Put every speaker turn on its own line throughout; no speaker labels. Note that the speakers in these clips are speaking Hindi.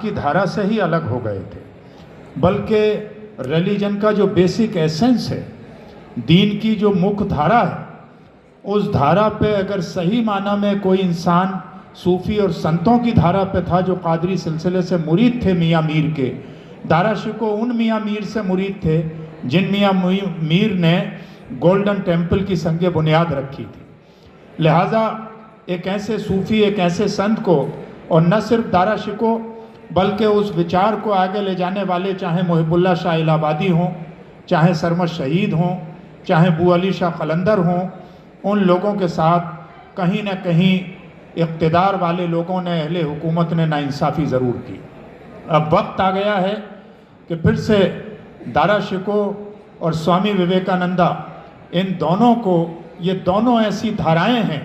की धारा से ही अलग हो गए थे, बल्कि रिलीजन का जो बेसिक एसेंस है, दीन की जो मुख्य धारा है, उस धारा पे अगर सही माना में कोई इंसान सूफ़ी और संतों की धारा पे था, जो कादरी सिलसिले से मुरीद थे मियाँ मीर के, दारा शिको उन मियाँ मीर से मुरीद थे जिन मियाँ मीर ने गोल्डन टेम्पल की संग बुनियाद रखी थी। लिहाजा एक ऐसे सूफ़ी, एक ऐसे संत को, और न सिर्फ दारा शिको बल्कि उस विचार को आगे ले जाने वाले, चाहे मुहिबुल्लाह शाह इलाहाबादी हों, चाहे सरमद शहीद हों, चाहे बू अली शाह कलंदर हों, उन लोगों के साथ कहीं न कहीं इक़्तिदार वाले लोगों ने, अहले हुकूमत ने नाइंसाफ़ी ज़रूर की। अब वक्त आ गया है कि फिर से दारा शिको और स्वामी विवेकानंदा, इन दोनों को, ये दोनों ऐसी धाराएं हैं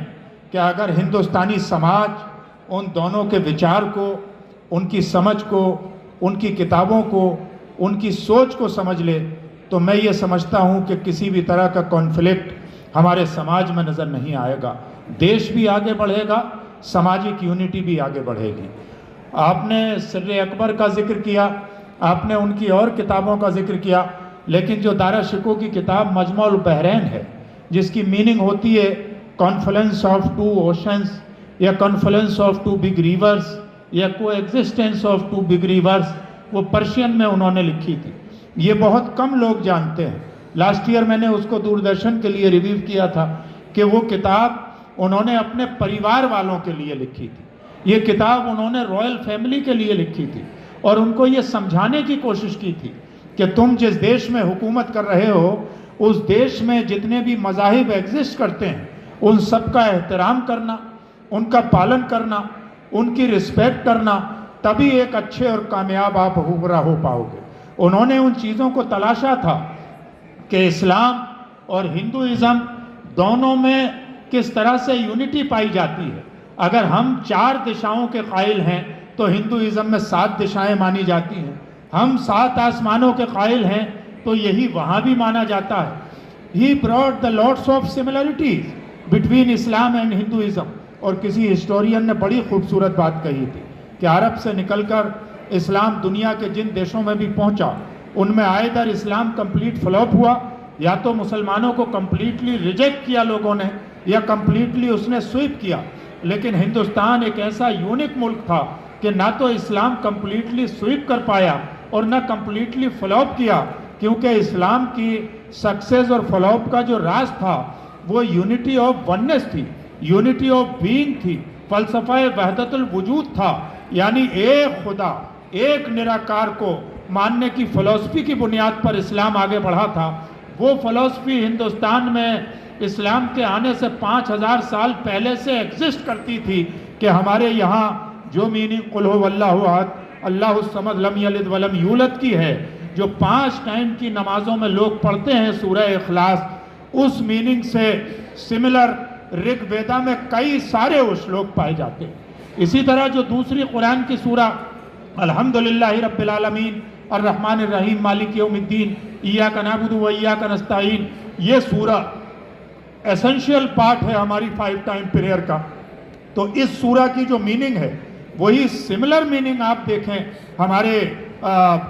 कि अगर हिंदुस्तानी समाज उन दोनों के विचार को, उनकी समझ को, उनकी किताबों को, उनकी सोच को समझ ले, तो मैं ये समझता हूँ कि किसी भी तरह का कॉन्फ्लिक्ट हमारे समाज में नज़र नहीं आएगा। देश भी आगे बढ़ेगा, सामाजिक यूनिटी भी आगे बढ़ेगी। आपने सिर्रे अकबर का जिक्र किया, आपने उनकी और किताबों का जिक्र किया, लेकिन जो दारा शिको की किताब मजमुअल बहरैन है, जिसकी मीनिंग होती है कॉन्फ्लुएंस ऑफ टू ओशंस, या confluence of two big rivers, या co existence of two big rivers, वो पर्शियन में उन्होंने लिखी थी। ये बहुत कम लोग जानते हैं। लास्ट ईयर मैंने उसको दूरदर्शन के लिए रिव्यू किया था कि वो किताब उन्होंने अपने परिवार वालों के लिए लिखी थी। ये किताब उन्होंने रॉयल फैमिली के लिए लिखी थी, और उनको ये समझाने की कोशिश की थी कि तुम जिस देश में हुकूमत कर रहे हो, उस देश में जितने भी मज़ाहिब एग्जिस्ट करते हैं, उन सब का एहतराम करना, उनका पालन करना, उनकी रिस्पेक्ट करना, तभी एक अच्छे और कामयाब आप हुक्मरान हो पाओगे। उन्होंने उन चीज़ों को तलाशा था कि इस्लाम और हिंदुइज़्म दोनों में किस तरह से यूनिटी पाई जाती है। अगर हम 4 दिशाओं के कायल हैं तो हिंदुइज़्म में 7 दिशाएं मानी जाती हैं। हम 7 आसमानों के कायल हैं तो यही वहाँ भी माना जाता है। He brought the lots of similarities between Islam and Hinduism. और किसी हिस्टोरियन ने बड़ी खूबसूरत बात कही थी कि अरब से निकलकर इस्लाम दुनिया के जिन देशों में भी पहुंचा, उनमें आयदर इस्लाम कंप्लीट फ्लॉप हुआ, या तो मुसलमानों को कंप्लीटली रिजेक्ट किया लोगों ने, या कंप्लीटली उसने स्वीप किया। लेकिन हिंदुस्तान एक ऐसा यूनिक मुल्क था कि ना तो इस्लाम कंप्लीटली स्वीप कर पाया और ना कंप्लीटली फ्लॉप किया, क्योंकि इस्लाम की सक्सेस और फ्लॉप का जो राज था वो यूनिटी ऑफ वननेस थी, यूनिटी ऑफ बीइंग थी, फ़लसफ़ा वहदतुल वजूद था, यानी एक खुदा, एक निराकार को मानने की फ़िलॉसफी की बुनियाद पर इस्लाम आगे बढ़ा था। वो फ़िलॉसफी हिंदुस्तान में इस्लाम के आने से 5000 साल पहले से एग्जिस्ट करती थी कि हमारे यहाँ जो मीनिंग कुल हु वल्लाहु अहद अल्लाहु समद लम यलिद वलम यूलद की है, जो 5 टाइम की नमाजों में लोग पढ़ते हैं सूरह इखलास, उस मीनिंग से सिमिलर ऋग्वेदा में कई सारे श्लोक पाए जाते हैं। इसी तरह जो दूसरी कुरान की सूरा अल्हम्दुलिल्लाहि रब्बिल आलमीन अर्रहमानिर रहीम मालिक यौमिद्दीन इय्याका नअबुदु व इय्याका नस्तईन, ये सूरा एसेंशियल पार्ट है हमारी 5 टाइम प्रेयर का। तो इस सूरा की जो मीनिंग है वही सिमिलर मीनिंग आप देखें हमारे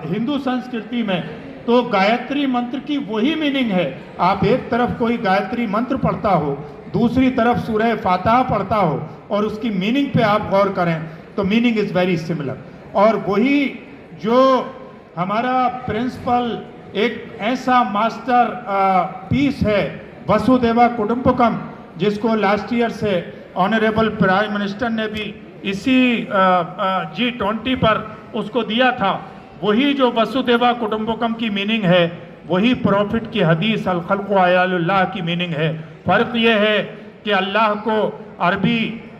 हिंदू संस्कृति में, तो गायत्री मंत्र की वही मीनिंग है। आप एक तरफ कोई गायत्री मंत्र पढ़ता हो, दूसरी तरफ सूरह फातिहा पढ़ता हो, और उसकी मीनिंग पे आप गौर करें तो मीनिंग इज़ वेरी सिमिलर। और वही जो हमारा प्रिंसिपल, एक ऐसा मास्टर पीस है वसुदेवा कुटुंबकम, जिसको लास्ट ईयर से ऑनरेबल प्राइम मिनिस्टर ने भी इसी G20 पर उसको दिया था, वही जो वसुदेवा कुटुंबकम की मीनिंग है वही प्रॉफिट की हदीस अल खल्क़ु अयालुल्लाह की मीनिंग है। फ़र्क ये है कि अल्लाह को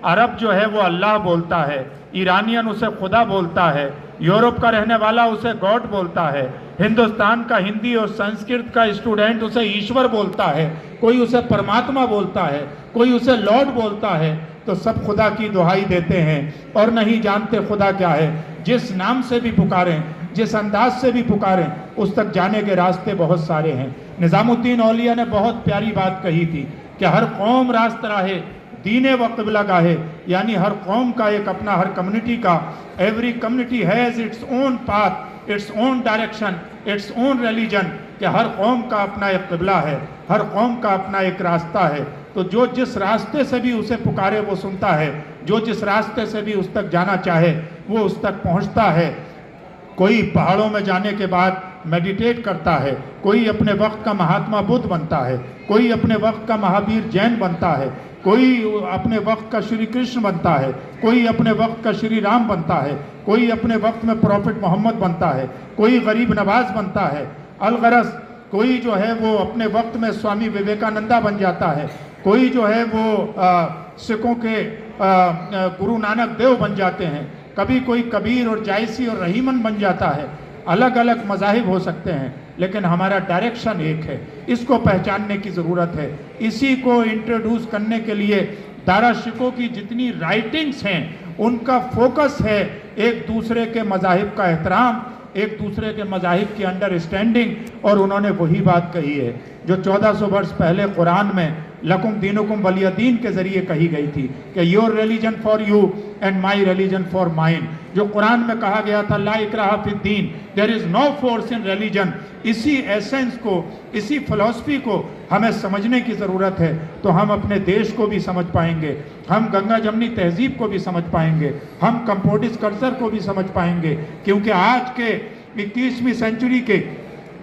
अरब जो है वो अल्लाह बोलता है, ईरानियन उसे खुदा बोलता है, यूरोप का रहने वाला उसे गॉड बोलता है, हिंदुस्तान का हिंदी और संस्कृत का स्टूडेंट उसे ईश्वर बोलता है, कोई उसे परमात्मा बोलता है, कोई उसे लॉर्ड बोलता है। तो सब खुदा की दुहाई देते हैं और नहीं जानते खुदा क्या है। जिस नाम से भी पुकारें, जिस अंदाज से भी पुकारें, उस तक जाने के रास्ते बहुत सारे हैं। निज़ामुद्दीन औलिया ने बहुत प्यारी बात कही थी कि हर कौम रास्त राहे दीन व क़िबला गाहे, यानी हर कौम का एक अपना, हर कम्युनिटी का, every community has its own path, its own direction, its own religion, कि हर कौम का अपना एक क़िबला है, हर कौम का अपना एक रास्ता है। तो जो जिस रास्ते से भी उसे पुकारे वो सुनता है, जो जिस रास्ते से भी उस तक जाना चाहे वो उस तक पहुंचता है। कोई पहाड़ों में जाने के बाद मेडिटेट करता है, कोई अपने वक्त का महात्मा बुद्ध बनता है, कोई अपने वक्त का महावीर जैन बनता है, कोई अपने वक्त का श्री कृष्ण बनता है, कोई अपने वक्त का श्री राम बनता है, कोई अपने वक्त में प्रॉफिट मोहम्मद बनता है, कोई गरीब नवाज बनता है। अलगरज कोई जो है वो अपने वक्त में स्वामी विवेकानंदा बन जाता है, कोई जो है वो सिखों के गुरु नानक देव बन जाते हैं, कभी कोई कबीर और जायसी और रहीमन बन जाता है। अलग अलग मज़ाहिब हो सकते हैं लेकिन हमारा डायरेक्शन एक है, इसको पहचानने की ज़रूरत है। इसी को इंट्रोड्यूस करने के लिए दारा शिकोह की जितनी राइटिंग्स हैं उनका फोकस है एक दूसरे के मज़ाहिब का एहतराम, एक दूसरे के मज़ाहिब की अंडरस्टैंडिंग। और उन्होंने वही बात कही है जो 1400 वर्ष पहले कुरान में लकुम दीनुकुम वलिय दीन के ज़रिए कही गई थी कि your religion for you and my religion for mine. जो कुरान में कहा गया था ला इकराह फिद्दीन, there is no force in religion. इसी एसेंस को, इसी फिलॉसफी को हमें समझने की ज़रूरत है, तो हम अपने देश को भी समझ पाएंगे, हम गंगा जमनी तहजीब को भी समझ पाएंगे, हम कंपोडिस कल्चर को भी समझ पाएंगे। क्योंकि आज के 21वीं सेंचुरी के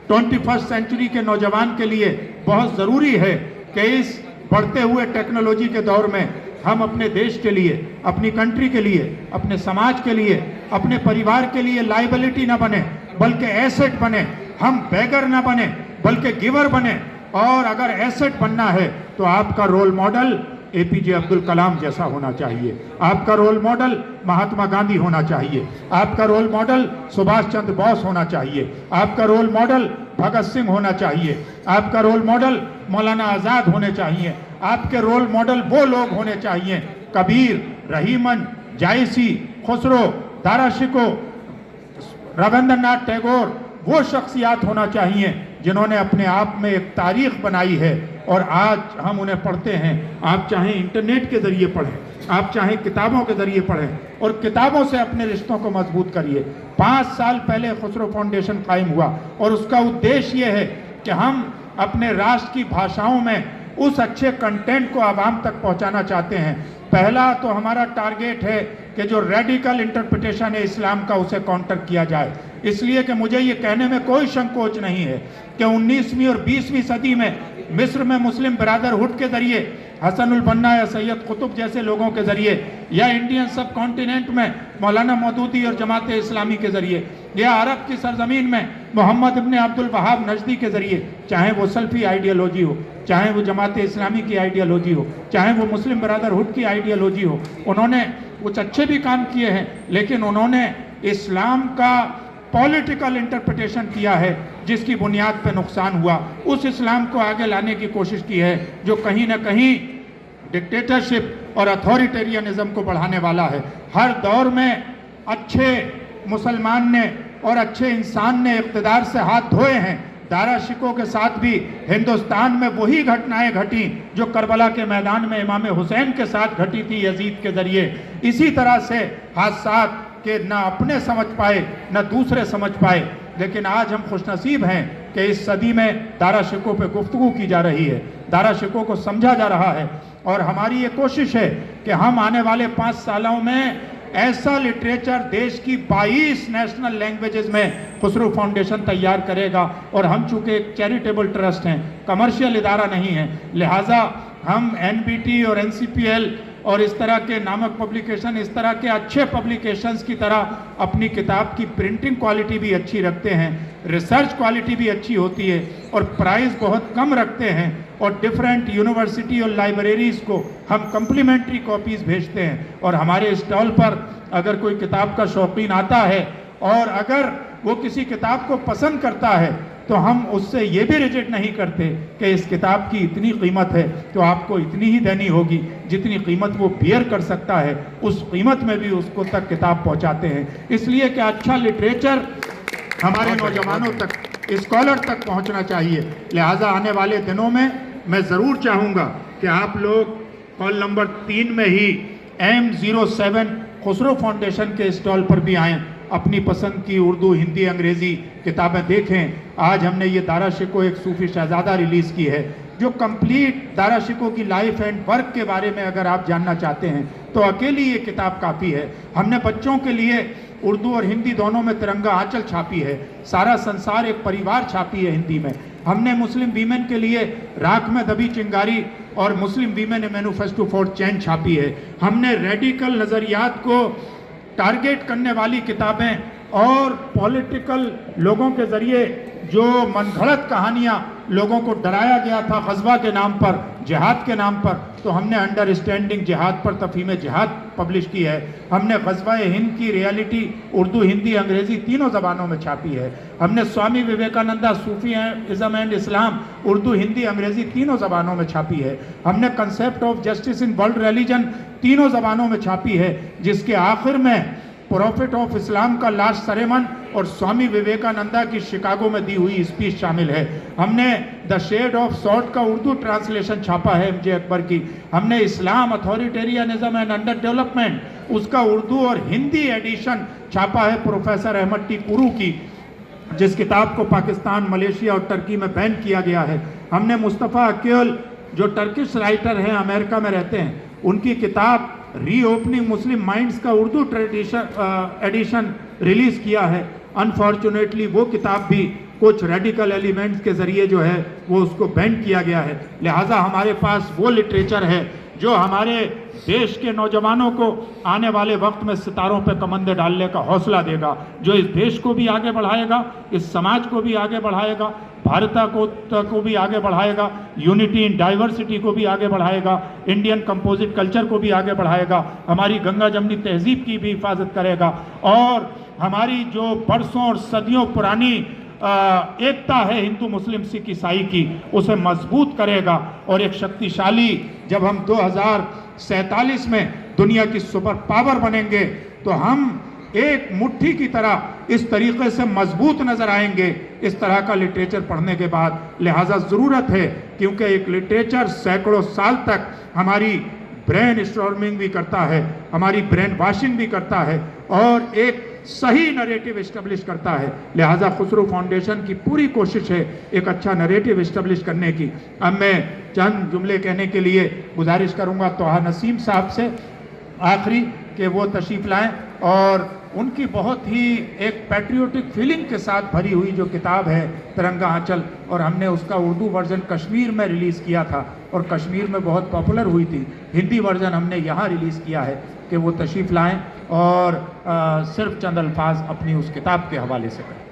21st सेंचुरी के नौजवान के लिए बहुत ज़रूरी है कि इस बढ़ते हुए टेक्नोलॉजी के दौर में हम अपने देश के लिए, अपनी कंट्री के लिए, अपने समाज के लिए, अपने परिवार के लिए लाइबिलिटी ना बने बल्कि एसेट बने। हम बेगर ना बने बल्कि गिवर बने। और अगर एसेट बनना है तो आपका role model APJ Abdul Kalam जैसा होना चाहिए, आपका रोल मॉडल महात्मा गांधी होना चाहिए, आपका रोल मॉडल सुभाष चंद्र बोस होना चाहिए, आपका रोल मॉडल भगत सिंह होना चाहिए, आपका रोल मॉडल मौलाना आज़ाद होने चाहिए, आपके रोल मॉडल वो लोग होने चाहिए कबीर, रहीमन, जायसी, खुसरो, दारा शिकोह, रविंद्रनाथ टैगोर, वो शख्सियात होना चाहिए जिन्होंने अपने आप में एक तारीख बनाई है और आज हम उन्हें पढ़ते हैं। आप चाहे इंटरनेट के ज़रिए पढ़ें, आप चाहे किताबों के ज़रिए पढ़ें और किताबों से अपने रिश्तों को मजबूत करिए। 5 साल पहले खुसरो फाउंडेशन कायम हुआ और उसका उद्देश्य ये है कि हम अपने राष्ट्र की भाषाओं में उस अच्छे कंटेंट को आवाम तक पहुंचाना चाहते हैं। पहला तो हमारा टारगेट है कि जो रेडिकल इंटरप्रिटेशन है इस्लाम का उसे काउंटर किया जाए। इसलिए कि मुझे ये कहने में कोई संकोच नहीं है कि 19वीं और 20वीं सदी में मिस्र में मुस्लिम ब्रदरहुड के ज़रिए, हसनुल बन्ना या सैयद कुतुब जैसे लोगों के ज़रिए, या इंडियन सब कॉन्टिनेंट में मौलाना मौदूदी और जमात इस्लामी के ज़रिए, या अरब की सरजमीन में मोहम्मद इब्न अब्दुल वहाब नजदी के ज़रिए, चाहे वो सल्फी आइडियोलॉजी हो, चाहे वो जमात इस्लामी की आइडियोलॉजी हो, चाहे वो मुस्लिम ब्रदरहुड की आइडियोलॉजी हो, उन्होंने कुछ अच्छे भी काम किए हैं लेकिन उन्होंने इस्लाम का पॉलिटिकल इंटरप्रिटेशन किया है जिसकी बुनियाद पर नुकसान हुआ। उस इस्लाम को आगे लाने की कोशिश की है जो कहीं ना कहीं डिक्टेटरशिप और अथॉरिटेरियनिज्म को बढ़ाने वाला है। हर दौर में अच्छे मुसलमान ने और अच्छे इंसान ने इक़्तिदार से हाथ धोए हैं। दारा शिकोह के साथ भी हिंदुस्तान में वही घटनाएं घटी जो करबला के मैदान में इमाम हुसैन के साथ घटी थी यजीद के ज़रिए। इसी तरह से हादसात के ना अपने समझ पाए ना दूसरे समझ पाए। लेकिन आज हम खुशनसीब हैं कि इस सदी में दारा शिकोह पे गुफ्तगू की जा रही है, दारा शिकोह को समझा जा रहा है और हमारी ये कोशिश है कि हम आने वाले 5 सालों में ऐसा लिटरेचर देश की 22 नेशनल लैंग्वेजेस में खुसरो फाउंडेशन तैयार करेगा। और हम चूँकि एक चैरिटेबल ट्रस्ट हैं, कमर्शियल इदारा नहीं है, लिहाजा हम NBT और NCPL और इस तरह के नामक पब्लिकेशन, इस तरह के अच्छे पब्लिकेशंस की तरह अपनी किताब की प्रिंटिंग क्वालिटी भी अच्छी रखते हैं, रिसर्च क्वालिटी भी अच्छी होती है और प्राइस बहुत कम रखते हैं और डिफरेंट यूनिवर्सिटी और लाइब्रेरीज़ को हम कम्प्लीमेंट्री कॉपीज़ भेजते हैं। और हमारे स्टॉल पर अगर कोई किताब का शौकीन आता है और अगर वो किसी किताब को पसंद करता है तो हम उससे ये भी रिजेक्ट नहीं करते कि इस किताब की इतनी कीमत है तो आपको इतनी ही देनी होगी जितनी कीमत वो बियर कर सकता है, उस कीमत में भी उसको तक किताब पहुंचाते हैं। इसलिए कि अच्छा लिटरेचर हमारे नौजवानों तक, स्कॉलर तक पहुंचना चाहिए। लिहाजा आने वाले दिनों में मैं ज़रूर चाहूँगा कि आप लोग हॉल नंबर 3 में ही M07 खुसरो फाउंडेशन के स्टॉल पर भी आएँ, अपनी पसंद की उर्दू, हिंदी, अंग्रेज़ी किताबें देखें। आज हमने ये दारा शिको एक सूफ़ी शहज़ादा रिलीज़ की है, जो कंप्लीट दारा शिको की लाइफ एंड वर्क के बारे में अगर आप जानना चाहते हैं तो अकेली ये किताब काफ़ी है। हमने बच्चों के लिए उर्दू और हिंदी दोनों में तिरंगा आंचल छापी है, सारा संसार एक परिवार छापी है हिंदी में। हमने मुस्लिम वीमेन के लिए राख में दबी चिंगारी और मुस्लिम वीमेन मैनिफेस्टो फॉर चेंज छापी है। हमने रेडिकल नज़रियात को टारगेट करने वाली किताबें और पॉलिटिकल लोगों के ज़रिए जो मनगढ़ंत कहानियाँ लोगों को डराया गया था ग़ज़वा के नाम पर, जिहाद के नाम पर, तो हमने अंडरस्टैंडिंग जिहाद पर तफ़हीम जिहाद पब्लिश की है। हमने ग़ज़वा हिंद की रियलिटी उर्दू, हिंदी, अंग्रेज़ी तीनों ज़बानों में छापी है। हमने स्वामी विवेकानंदा सूफीज़्म एंड इस्लाम उर्दू, हिंदी, अंग्रेज़ी तीनों ज़बानों में छापी है। हमने concept of justice in world religion तीनों ज़बानों में छापी है, जिसके आखिर में प्रॉफिट ऑफ इस्लाम का लास्ट सरेमन और स्वामी विवेकानंदा की शिकागो में दी हुई स्पीच शामिल है। हमने द शेड ऑफ सॉर्ट का उर्दू ट्रांसलेशन छापा है MJ अकबर की। हमने इस्लाम, अथॉरिटेरियनिज्म एंड अंडर डेवलपमेंट उसका उर्दू और हिंदी एडिशन छापा है प्रोफेसर अहमद टी कुरू की, जिस किताब को पाकिस्तान, मलेशिया और टर्की में बैन किया गया है। हमने मुस्तफ़ा अकील जो टर्किश राइटर हैं, अमेरिका में रहते हैं, उनकी किताब रीओपनिंग मुस्लिम माइंड्स का उर्दू एडिशन रिलीज़ किया है। अनफॉर्चुनेटली वो किताब भी कुछ रेडिकल एलिमेंट्स के ज़रिए जो है वो उसको बैन किया गया है। लिहाजा हमारे पास वो लिटरेचर है जो हमारे देश के नौजवानों को आने वाले वक्त में सितारों पे कमंदे डालने का हौसला देगा, जो इस देश को भी आगे बढ़ाएगा, इस समाज को भी आगे बढ़ाएगा, भारत को भी आगे बढ़ाएगा, यूनिटी इन डाइवर्सिटी को भी आगे बढ़ाएगा, इंडियन कंपोजिट कल्चर को भी आगे बढ़ाएगा, हमारी गंगा जमनी तहजीब की भी हिफाजत करेगा और हमारी जो बरसों और सदियों पुरानी एकता है हिंदू, मुस्लिम, सिख, ईसाई की, उसे मजबूत करेगा। और एक शक्तिशाली, जब हम 2047 में दुनिया की सुपर पावर बनेंगे तो हम एक मुट्ठी की तरह इस तरीके से मजबूत नजर आएंगे इस तरह का लिटरेचर पढ़ने के बाद। लिहाजा ज़रूरत है, क्योंकि एक लिटरेचर सैकड़ों साल तक हमारी ब्रेन स्टॉर्मिंग भी करता है, हमारी ब्रेन वॉशिंग भी करता है और एक सही नरेटिव इस्टेब्लिश करता है। लिहाजा खुसरो फाउंडेशन की पूरी कोशिश है एक अच्छा नरेटिव इस्टेब्लिश करने की। अब मैं चंद जुमले कहने के लिए गुजारिश करूंगा तोहा नसीम साहब से आखिरी कि वो तशरीफ़ लाएं और उनकी बहुत ही एक पैट्रियोटिक फीलिंग के साथ भरी हुई जो किताब है तिरंगा आंचल, और हमने उसका उर्दू वर्जन कश्मीर में रिलीज़ किया था और कश्मीर में बहुत पॉपुलर हुई थी। हिंदी वर्जन हमने यहाँ रिलीज़ किया है कि वो तशरीफ़ लाएं और सिर्फ चंद अल्फाज अपनी उस किताब के हवाले से करें।